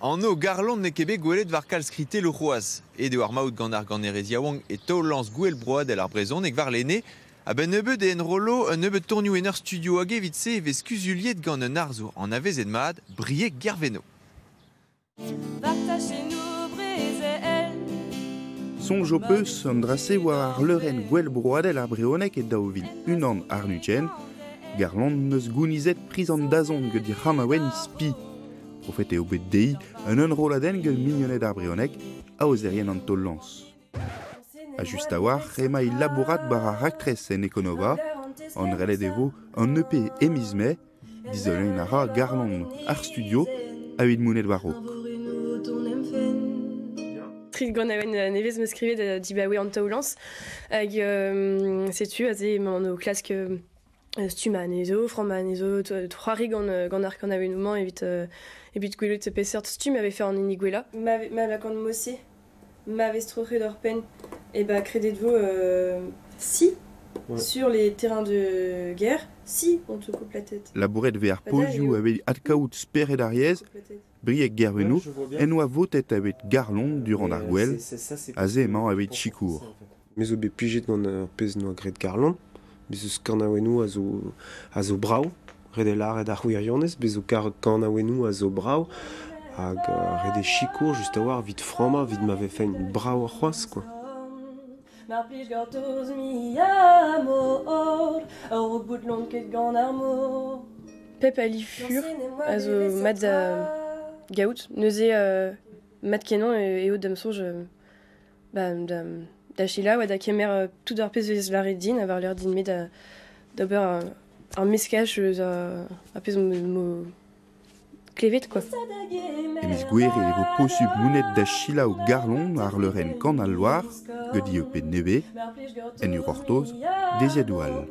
En eau, Garland ne Québec gouelet var kalskrité le roas. Et de war maout gant ar ganerediawang et taolans gouel broad el ar brezon nek var lene. A ben nebeud e enrolo un nebeud tourniou en ar studio hag evitse e vez kuzuliet gant un arzo en avez en mad briek gerveno. Sonj o peus an drase war ar leuren gouel broadel ar breonek et daouvin unan ar nutjen, Garland neus gounizet priz an dazon gant dir ramawen spi. Profet eo bet dei un enroladen gant mignonnet ar breonek a ozerien an tollans. A just a war, rema il labourat bar ar actress en Econova, an relet evo an EP emizme, dizolen a ra Garland ar studio a vid mounet barok. Trid gant aven nevez me skrivet dibaoe an taoulans hag setu a ze an o klask stum a nezo, fram a nezo, troari gant ar kanavenoù evit gwelet pesert stum ave fer an inigwela. Ma la gant mosse, ma vez troche d'or pen, et bah credet vous si ouais. Sur les terrains de guerre, si on te coupe la tête. La bourrette ver pozioù avait adkaout speret ariez, briek gervenou, en oa votet avec Garland durant ar gwell, a ze emañ avec chikour. Me zo be plijet gant ur pez no a gret Garland, bez eus karnaouenou a zo brao, red el ar ed ar wirionez, bez o karnaouenou a zo brao, hag red e chikour just a war vid frama, vid ma vefe un brao ar c'hoaz, quoi. Mar plij gantoz mi amor, a rouk bout ket gant ar mor. Pep a li fur, a zo mat gaout, neuze mat kenan eo dam sonj da chila oa da kemer tout ar pez vez lare din, a var l'eur din met d'ober ar meskaj a pez mo klevet, quoi. Emiz gwere evo posub mounet da chila ou Garland ar leuren kan al loar, gedi eo pet nebe, en ur ortoz, deziad oual.